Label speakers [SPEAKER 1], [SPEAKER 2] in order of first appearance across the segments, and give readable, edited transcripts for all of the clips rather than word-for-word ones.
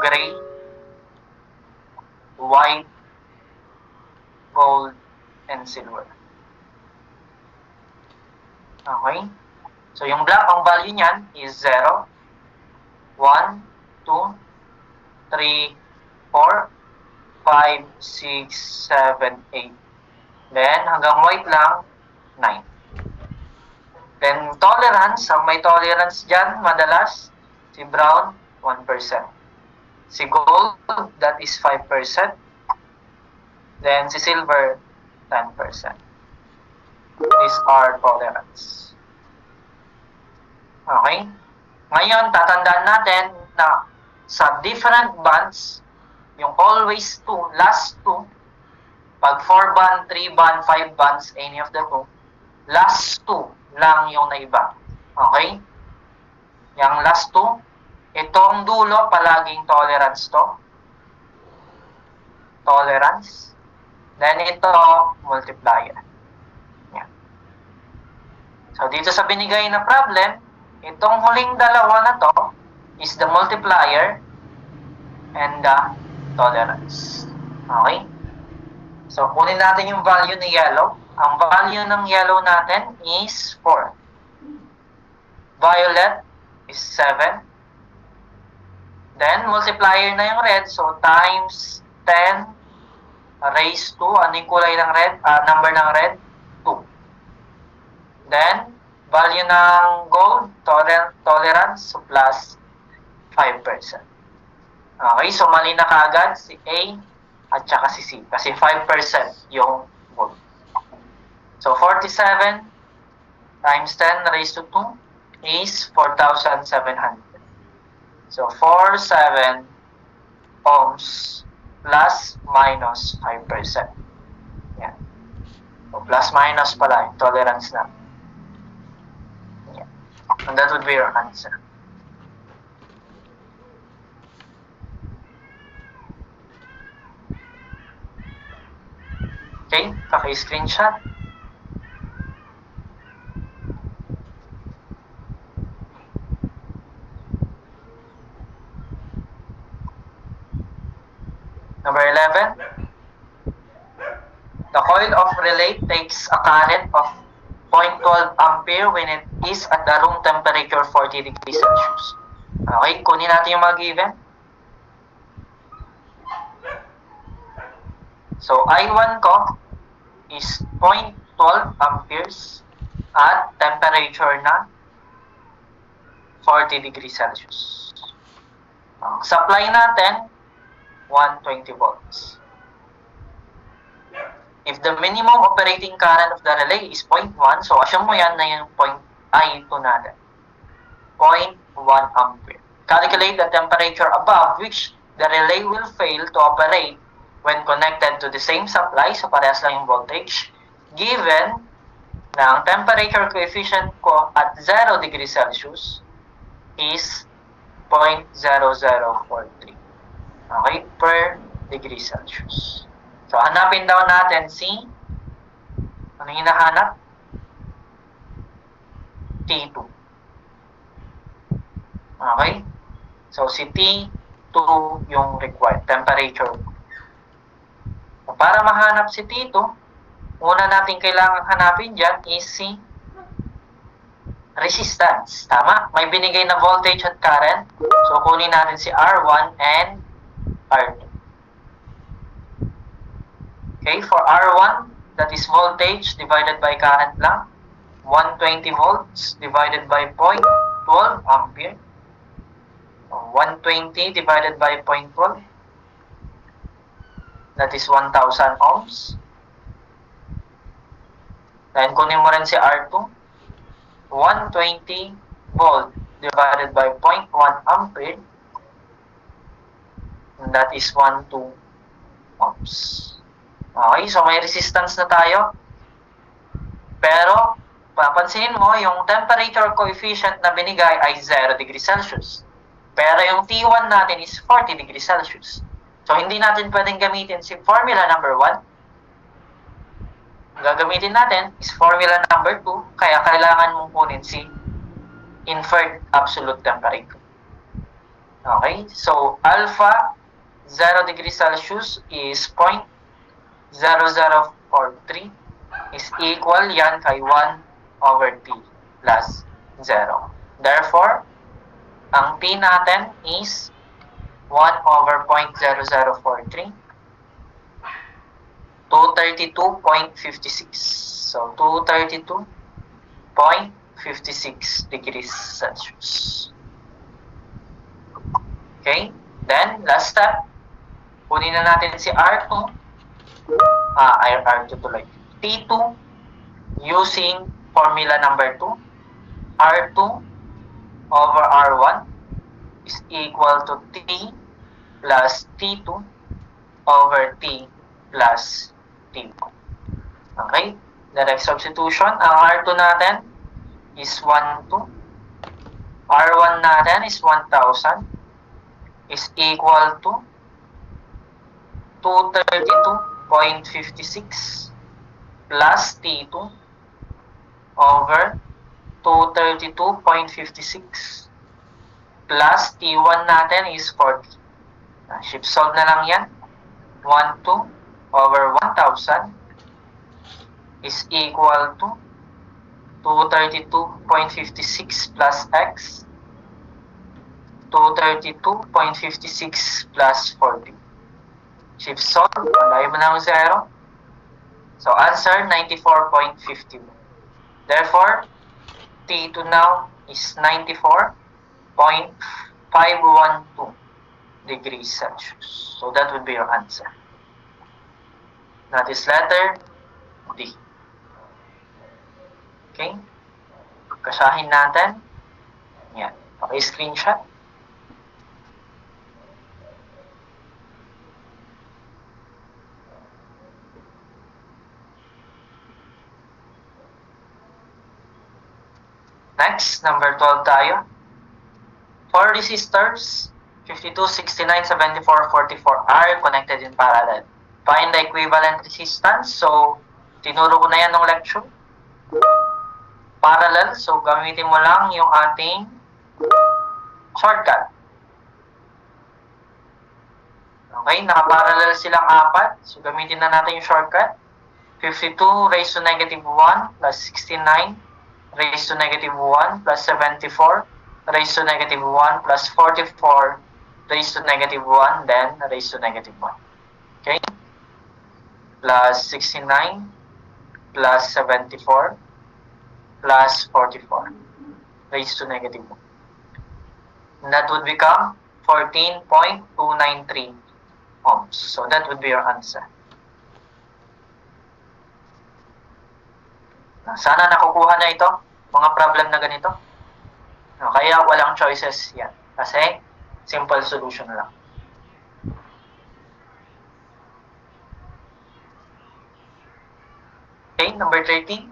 [SPEAKER 1] gray, white, gold, and silver. Okay? So, yung black, ang value niyan is 0, 1, 2, 3, 4, 5, 6, 7, 8. Then, hanggang white lang, 9. Then, tolerance, ang may tolerance dyan, madalas, si brown, 1%. Si gold, that is 5%. Then, si silver, 10%. These are tolerance. Okay? Ngayon, tatandaan natin na sa different bands, yung always 2, last 2, pag 4 band, 3 band, 5 bands, any of the 2, last 2 lang yung naiba. Okay? Yung last 2, itong dulo, palaging tolerance to. Tolerance. Then ito, multiplier. Yan. So, dito sa binigay na problem, itong huling dalawa na to is the multiplier and the tolerance. Okay? So, kunin natin yung value ni yellow. Ang value ng yellow natin is 4. Violet is 7. Then, multiplier na yung red. So, times 10 raised to, ano yung kulay ng red? Number ng red? 2. Then, value ng gold, tolerance, so plus 5%. Okay, so mali na kaagad si A at saka si C. Kasi 5% yung gold. So, 47 times 10 raised to 2 is 4,700. So, 47 ohms plus minus 5%. Yan. So, plus minus pala, tolerance na. Yan. And that would be your answer. Okay, paki-screenshot. Number 11. The coil of relay takes a current of 0.12 ampere when it is at the room temperature 40 degrees Celsius. Okay, kunin natin yung mga given. So, I1 ko is 0.12 amperes at temperature na 40 degrees Celsius. Supply natin 120 volts. If the minimum operating current of the relay is 0.1, so assume mo yan na yung I2 natin. 0.1 ampere. Calculate the temperature above which the relay will fail to operate when connected to the same supply, so parehas lang yung voltage, given na ang temperature coefficient ko at 0 degrees Celsius is 0.0043. Okay, per degree Celsius. So, hanapin daw natin si, ano hinahanap? T2. Okay? So, si T2 yung required temperature. So, para mahanap si T2, una natin kailangan hanapin dyan is si resistance. Tama? May binigay na voltage at current. So, kunin natin si R1 and R2. Okay, for R1, that is voltage divided by current lang. 120 volts divided by 0.12 ampere. 120 divided by 0.12. That is 1,000 ohms. Then, kunin mo rin si R2. 120 volt divided by 0.1 ampere. And that is 12 ohms. Okay, so may resistance na tayo. Pero, papansinin mo, yung temperature coefficient na binigay ay 0 degrees Celsius. Pero yung T1 natin is 40 degrees Celsius. So, hindi natin pwedeng gamitin si formula number 1. Ang gagamitin natin is formula number 2, kaya kailangan mong kunin si inferred absolute temperature. Okay? So, alpha 0 degrees Celsius is 0.0043 is equal yan kay 1 over T plus 0. Therefore, ang T natin is 1 over 0.0043, 232.56. So, 232.56 degrees Celsius. Okay? Then, last step, kunin na natin si R2. R2 tuloy. T2 using formula number 2. R2 over R1 is equal to T plus T2 over T plus T2. Okay? Direct substitution. Ang R2 natin is 1, 2. R1 natin is 1,000 is equal to 232.56 plus T2 over 232.56 plus T1 natin is 40. Shift solve na lang yan. 1, 2 over 1,000 is equal to 232.56 plus X, 232.56 plus 40. Shift solve, malayo mo ng 0. So, answer, 94.51. Therefore, T2 now is 94.512 degrees Celsius. So, that would be your answer. That is letter D. Okay? Kasahin natin. Yan. Okay, screenshot. Next, number 12 tayo. 4 resistors, 52, 69, 74, 44 are connected in parallel. Find the equivalent resistance. So, tinuro ko na yan ng lecture. Parallel. So, gamitin mo lang yung ating shortcut. Okay, nakaparallel silang 4. So, gamitin na natin yung shortcut. 52 raised to negative 1 plus 69 raised to negative 1 plus 74 raised to negative 1 plus 44 raised to negative 1 then raised to negative 1. Okay? Plus 69 plus 74 plus 44 raised to negative 1. And that would become 14.293 ohms. So that would be your answer. Sana nakukuha na ito, mga problem na ganito. Kaya walang choices yan. Kasi simple solution lang. Okay, number 13.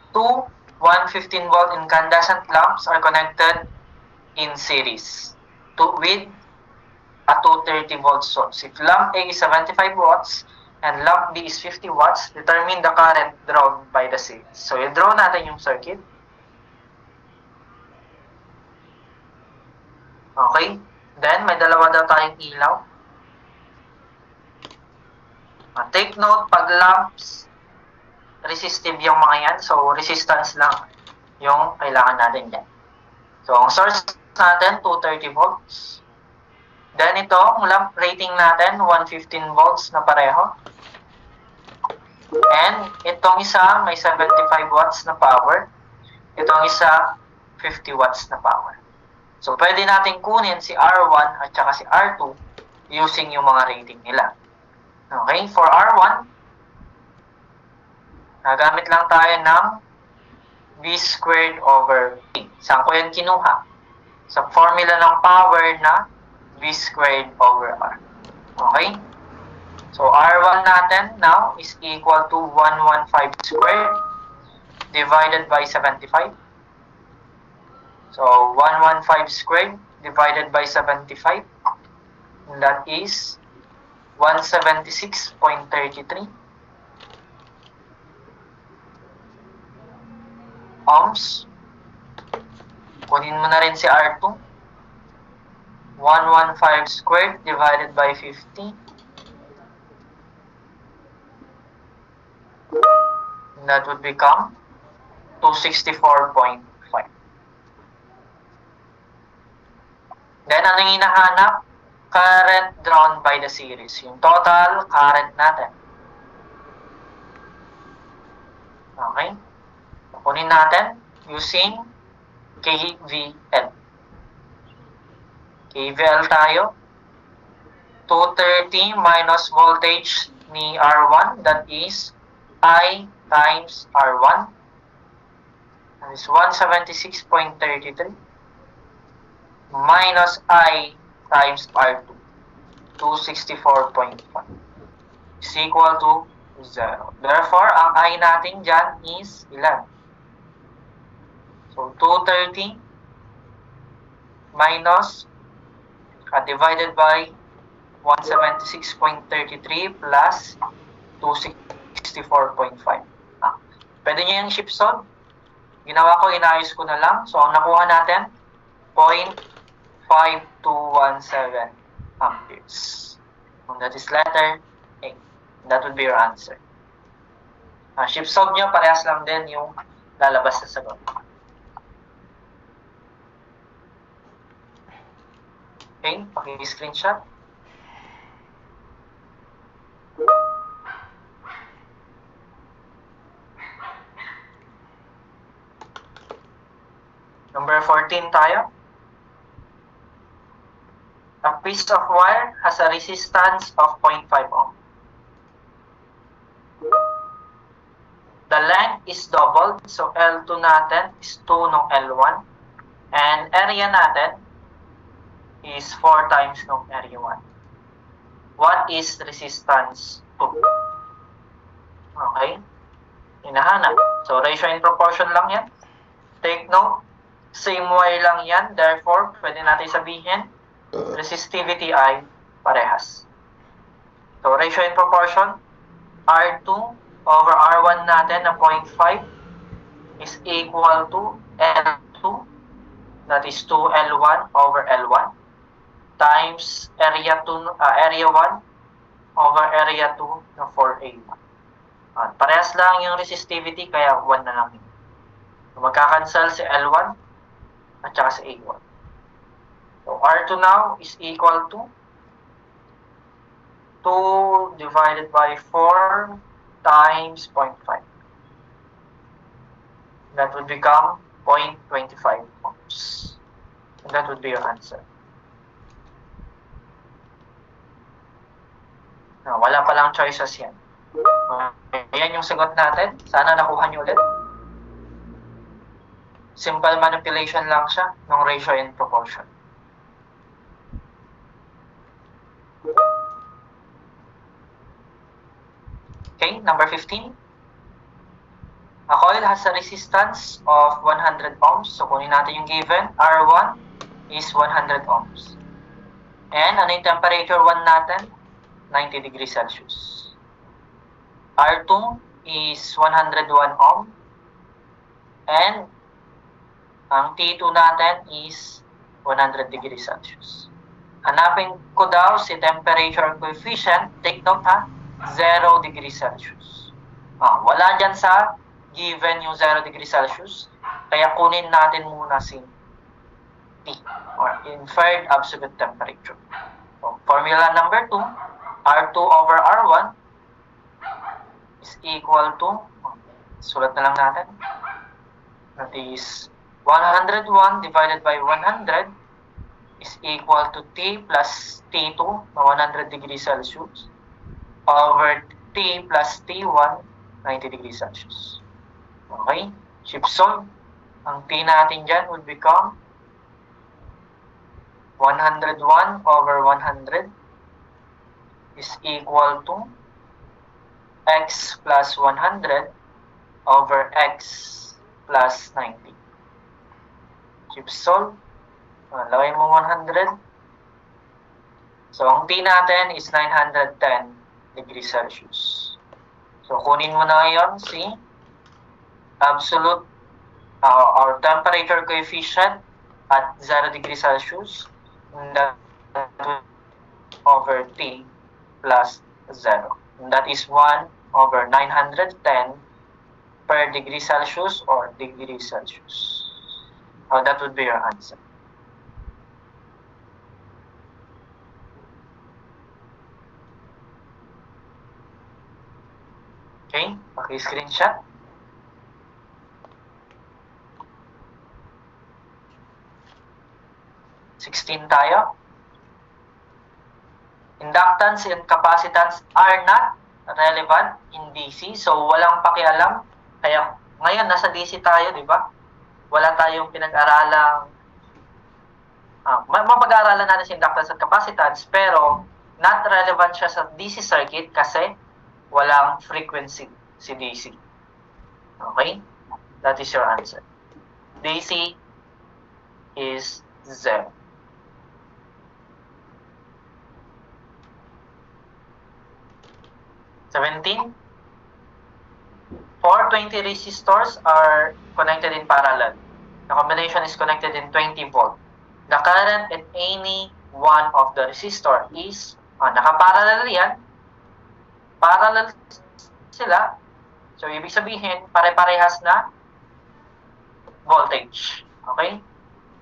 [SPEAKER 1] Two 115-volt incandescent lamps are connected in series with a 230-volt source. If lamp A is 75 watts and lamp B is 50 watts, determine the current drawn by the series. So, i-draw natin yung circuit. Okay? Then, may dalawa daw tayong ilaw. Take note, pag lamps, resistive yung mga yan. So, resistance lang yung kailangan natin yan. So, ang source natin, 230 volts. Then, ito, ang lamp rating natin, 115 volts na pareho. And, itong isa, may 75 watts na power. Itong isa, 50 watts na power. So, pwede natin kunin si R1 at saka si R2 using yung mga rating nila. Okay, for R1, nagamit lang tayo ng V squared over T. Saan ko yan kinuha? Sa formula ng power na V squared over R. Okay? So, R1 natin now is equal to 115 squared divided by 75. So, 115 squared divided by 75. That is 176.33 ohms. Kunin mo na rin si R2. 115 squared divided by 50. And that would become 264.5. Then, ano yung hinahanap? Current drawn by the series. Yung total current natin. Okay? Kunin natin using KVL. KVL tayo. 230 minus voltage ni R1, that is I times R1. That is 176.33 minus I times R2, 264.5 is equal to 0. Therefore, ang I natin dyan is ilan? So, 230 minus divided by 176.33 plus 264.5. Pwede nyo yung shift solve. Ginawa ko, inayos ko na lang. So, ang nakuha natin, 0.5217 amperes. And that is letter A. That would be your answer. Shift solve nyo, parehas lang din yung lalabas na sagot. Okay, paki-screenshot. Number 14 tayo. A piece of wire has a resistance of 0.5 ohm. The length is doubled, so L2 natin is 2 ng L1. And area natin is 4 times ng area 1. What is resistance 2? Okay? Hinahanap. So, ratio and proportion lang yan. Take note. Same wire lang yan. Therefore, pwede natin sabihin, resistivity ay parehas. So, ratio and proportion, R2 over R1 natin na 0.5 is equal to L2, that is 2L1 over L1, times area 1 over area 2 na 4A1. Parehas lang yung resistivity, kaya 1 na lang yun. So, magkakancel si L1 at saka si A1. So, R2 now is equal to 2 divided by 4 times 0.5. That would become 0.25 ohms. And that would be your answer. Now, wala palang choices yan. Ayan yung sagot natin. Sana nakuha nyo ulit. Simple manipulation lang siya ng ratio and proportion. Okay, number 15. A coil has a resistance of 100 ohms. So, kunin natin yung given. R1 is 100 ohms. And ano yung temperature 1 natin? 90 degrees Celsius. R2 is 101 ohm. And ang T2 natin is 100 degrees Celsius. Hanapin ko daw si temperature coefficient. Take note ha, 0 degrees Celsius. Wala dyan sa given yung 0 degrees Celsius. Kaya kunin natin muna si T, or inferred absolute temperature. So, formula number 2, R2 over R1 is equal to, sulat na lang natin, that is 101 divided by 100 is equal to T plus T2 na 100 degrees Celsius over T plus T1, 90 degrees Celsius. Okay? Shift solve. Ang T natin dyan would become 101 over 100 is equal to X plus 100 over X plus 90. Shift solve. Lagay mo 100. So, ang T natin is 910 degrees Celsius. So, kunin mo na ngayon si absolute or temperature coefficient at 0 degrees Celsius, that over T plus 0. And that is 1 over 910 per degree Celsius or degree Celsius. That would be your answer. Okay, paki-screenshot. Tayo. Inductance and capacitance are not relevant in DC. So, walang pakialam. Kaya, ngayon, nasa DC tayo, di ba? Wala tayong pinag-aralang mapag-aaralan natin si inductance at capacitance, pero not relevant siya sa DC circuit kasi walang frequency si DC. Okay? That is your answer. DC is 0. (17) 420 resistors are connected in parallel. The combination is connected in 20 volt. The current in any one of the resistor is, nakaparallel yan. Parallel sila. So, ibig sabihin, pare-parehas na voltage. Okay?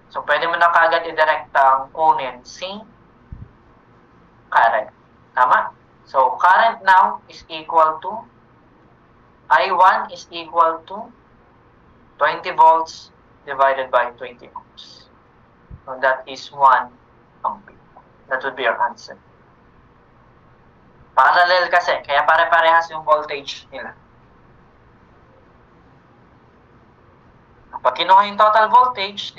[SPEAKER 1] So, pwede mo na kagad i-directang kunin si current. Tama? So, current now is equal to, I1 is equal to 20 volts divided by 20 ohms. So, that is 1 ampere. That would be your answer. Parallel kasi, kaya pare-parehas yung voltage nila. Pag kinuha yung total voltage,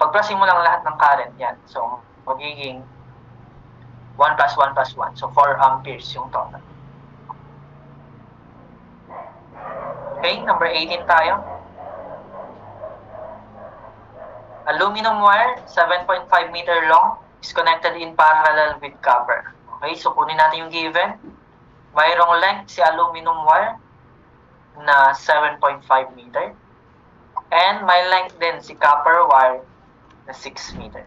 [SPEAKER 1] pag-plusin mo lang lahat ng current yan. So, magiging 1 plus 1 plus 1. So, 4 amperes yung total. Okay, number 18 tayo. Aluminum wire, 7.5 meter long, is connected in parallel with copper. Okay, so kunin natin yung given. Mayroong length si aluminum wire na 7.5 meter. And may length din si copper wire na 6 meter.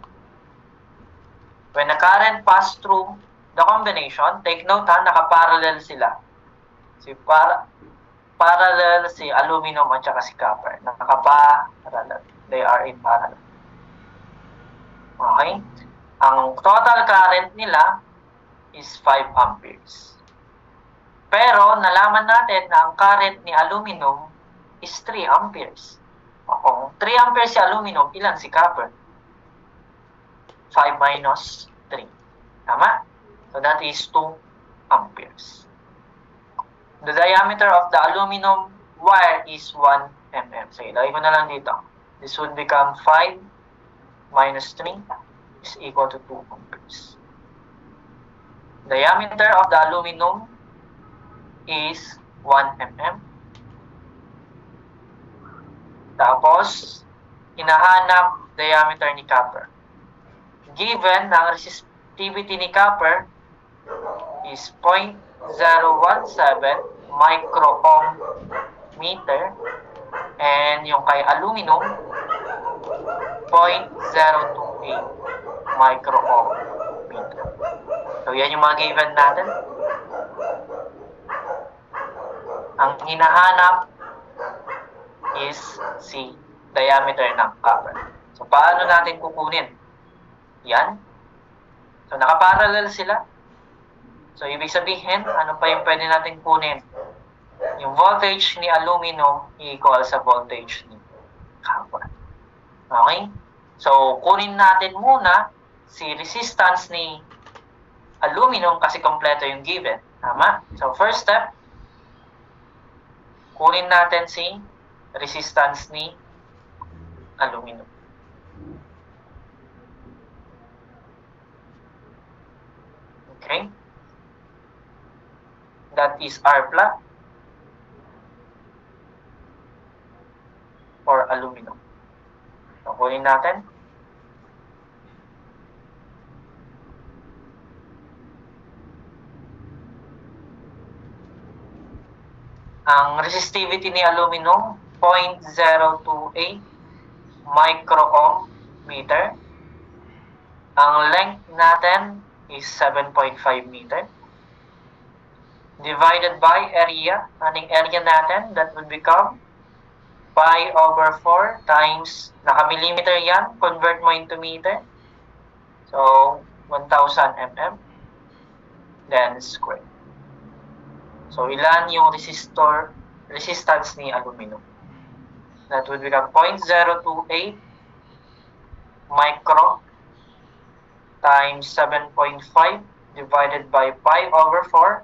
[SPEAKER 1] When the current pass through the combination, take note nakaparallel sila. Parallel si aluminum at saka si copper. Nakaparallel. They are in parallel. Okay? Ang total current nila is 5 amperes. Pero, nalaman natin na ang current ni aluminum is 3 amperes. Kung 3 amperes si aluminum, ilan si copper? 5 minus 3. Tama? So, that is 2 amperes. The diameter of the aluminum wire is 1 mm. Sige, lagay ko na lang dito. This would become 5 minus 3 is equal to 2 amperes. Diameter of the aluminum is 1 mm. Tapos, hinahanap diameter ni copper. Given na ang resistivity ni copper is 0.017 micro-ohm meter and yung kay aluminum 0.028 micro-ohm meter. So, yan yung mga given natin. Ang hinahanap is si diameter ng copper. So, paano natin kukunin? Yan. So, nakaparallel sila. So, ibig sabihin, ano pa yung pwede natin kunin? Yung voltage ni aluminum equal sa voltage ni copper. Okay? So, kunin natin muna si resistance ni aluminum kasi kompleto yung given. Tama? So, first step, kunin natin si resistance ni aluminum. Okay? That is R plot for aluminum. So, kunin natin. Ang resistivity ni aluminum, 0.028 micro-ohm meter. Ang length natin is 7.5 meter. Divided by area. Anong area natin? That would become pi over 4 times, naka-millimeter yan, convert mo into meter. So, 1,000 mm. Then, square. So, ilan yung resistance ni aluminum? That would become 0.028 micro times 7.5 divided by pi over 4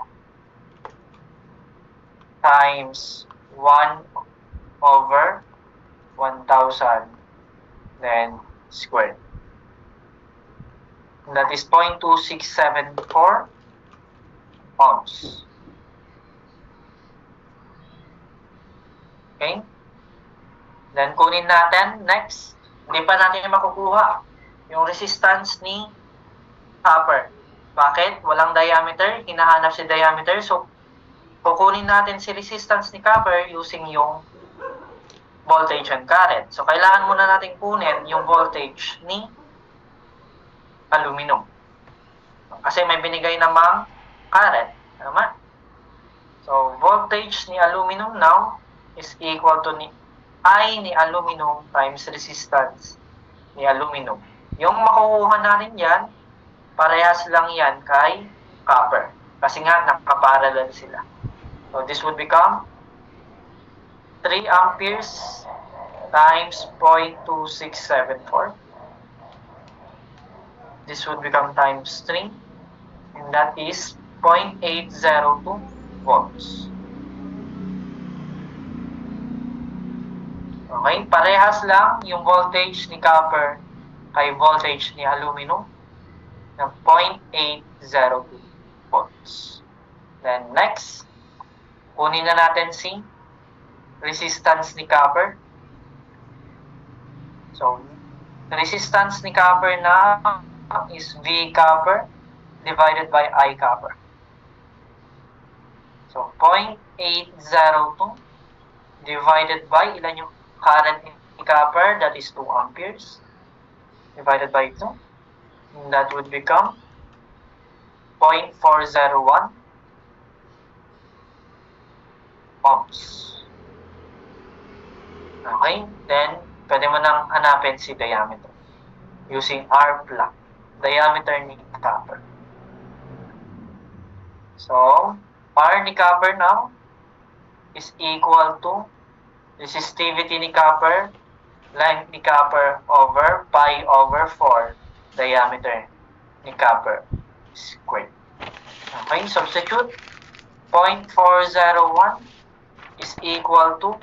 [SPEAKER 1] times 1 over 1,000 then squared. And that is 0.2674 ohms. Okay? Then kunin natin next. Hindi pa natin makukuha yung resistance ni copper. Bakit? Walang diameter. Hinahanap si diameter. So, kukunin natin si resistance ni copper using yung voltage and current. So, kailangan muna natin kunin yung voltage ni aluminum. Kasi may binigay namang current. Tama? So, voltage ni aluminum now is equal to I ni aluminum times resistance ni aluminum. Yung makukuha natin yan, parehas lang yan kay copper. Kasi nga, nakaparallel sila. So, this would become 3 amperes times 0.2674. This would become times 3. And that is 0.802 volts. Okay? Parehas lang yung voltage ni copper kay voltage ni aluminum ng 0.802 volts. Then next, kunin na natin si resistance ni copper. So, resistance ni copper na is V copper divided by I copper. So, 0.802 divided by, ilan yung current ni copper? That is 2 amperes divided by 2. And that would become 0.401 ohms. Okay? Then, pwede mo nang hanapin si diameter using R plot. Diameter ni copper. So, R ni copper now is equal to resistivity ni copper, length ni copper over pi over 4 diameter ni copper squared. Okay, substitute 0.401 is equal to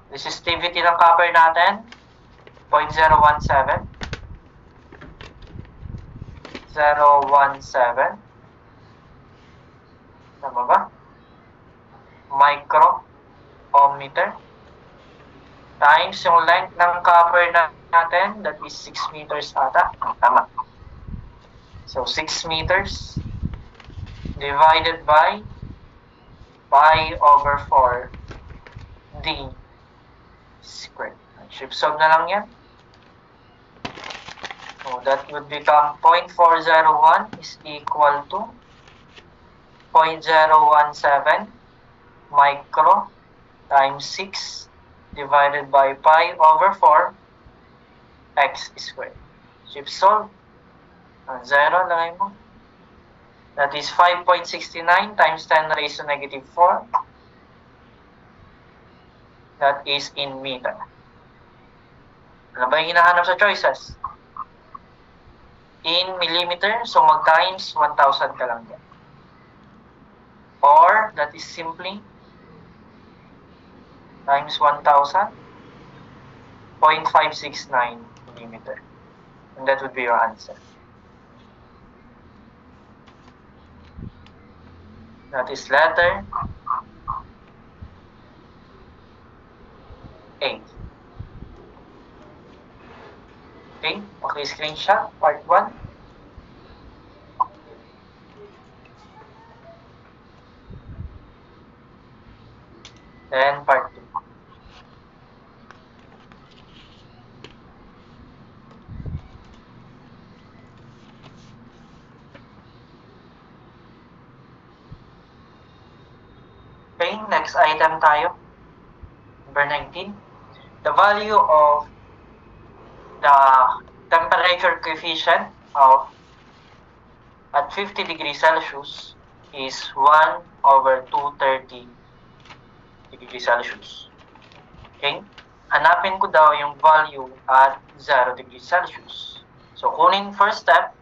[SPEAKER 1] resistivity ng copper natin 0.017 tama ba? Micro ohm meter times yung length ng copper natin, that is 6 meters ata. Tama. So, 6 meters divided by pi over 4 d squared. Shift solve na lang yan. So, that would become 0.401 is equal to 0.017 micro times 6 divided by pi over 4 x squared. Shift solve. 0, lagay mo. That is 5.69 times 10 raised to negative 4. That is in meter. Ano ba yung hinahanap sa choices? In millimeter, so mag-times 1,000 ka lang yan. Or, that is simply times 1,000, 0.569 millimeter. And that would be your answer. That is letter A. Okay, okay, screenshot, part 1. Then part 2. Okay, next item tayo. Number 19. The value of the temperature coefficient of at 50 degrees Celsius is 1 over 230 degrees Celsius. Okay? Hanapin ko daw yung value at 0 degrees Celsius. So, kunin first step,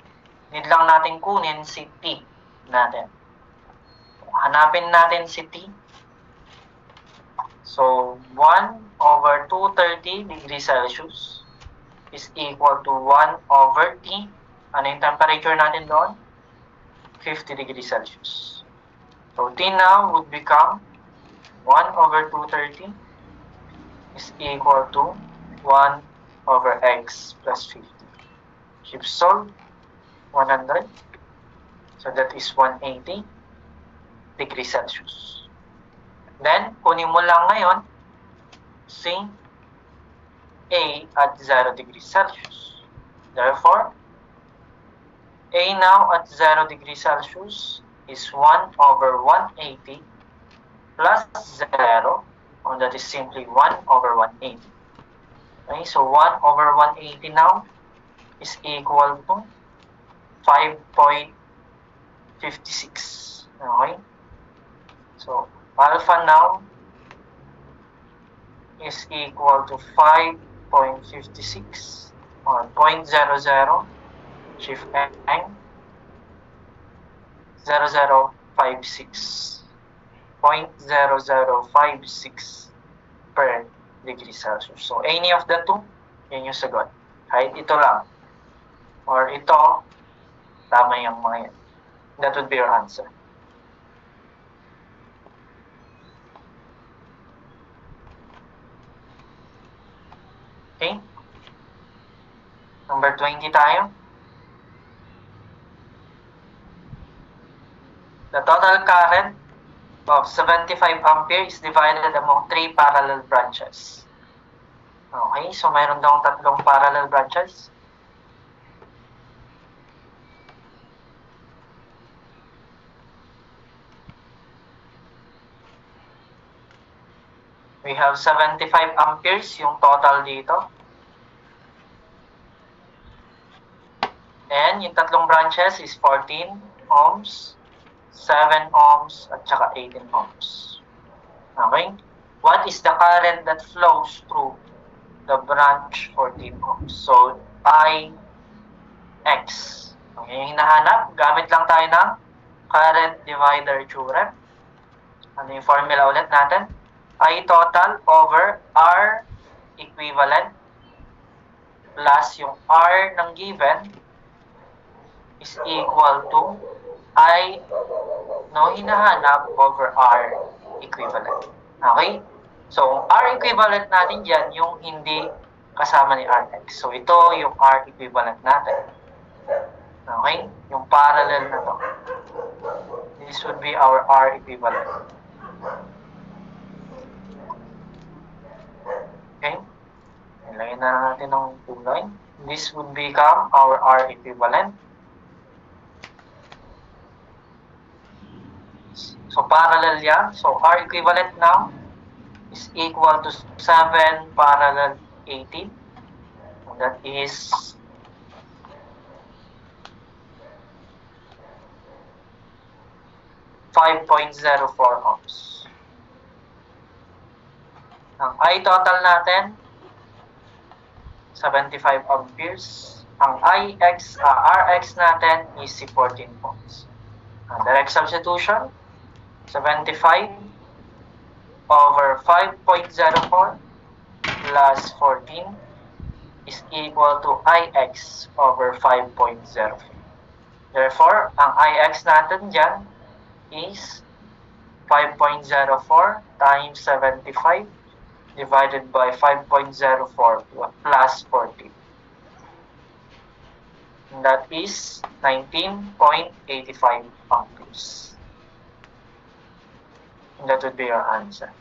[SPEAKER 1] need lang natin kunin si T natin. Hanapin natin si T. So, 1 over 230 degrees Celsius is equal to 1 over T. Ano yung temperature natin doon? 50 degrees Celsius. So, T now would become 1 over 230 is equal to 1 over x plus 50. Subsolve 100. So, that is 180 degrees Celsius. Then, kunin mo lang ngayon si A at 0 degrees Celsius. Therefore, A now at 0 degrees Celsius is 1 over 180 plus 0, and that is simply 1 over 180. Okay, so 1 over 180 now is equal to 5.56. Okay? So, alpha now is equal to 5.56 or 0.00 shift n 0056 0.0056 per degree Celsius. So, any of the two, yun yung sagot. Kahit ito lang or ito, tama yung mga yan. That would be your answer. Okay? Number 20 tayo. The total current of 75 ampere is divided among 3 parallel branches. Okay, so mayroon daw 3 parallel branches. We have 75 amperes yung total dito. And yung 3 branches is 14 ohms, 7 ohms, at saka 18 ohms. Okay? What is the current that flows through the branch 14 ohms? So, IX. Okay, yung hinahanap, gamit lang tayo ng current divider theorem. Ano yung formula ulit natin? I total over R equivalent plus yung R ng given is equal to I hinahanap over R equivalent. Okay? So, R equivalent natin dyan yung hindi kasama ni Rx. So, ito yung R equivalent natin. Okay? Yung parallel na to. This would be our R equivalent. Okay? Ilagay na natin ng kulay. This would become our R equivalent. So, parallel yan. So, R equivalent now is equal to 7 parallel 18. And that is 5.04 ohms. Ang I total natin, 75 amperes. Ang Rx natin is 14 ohms. Ang direct substitution, 75 over 5.04 plus 14 is equal to Ix over 5.04. Therefore, ang Ix natin dyan is 5.04 times 75 divided by 5.04 plus 14. And that is 19.85 amperes. And that would be your answer.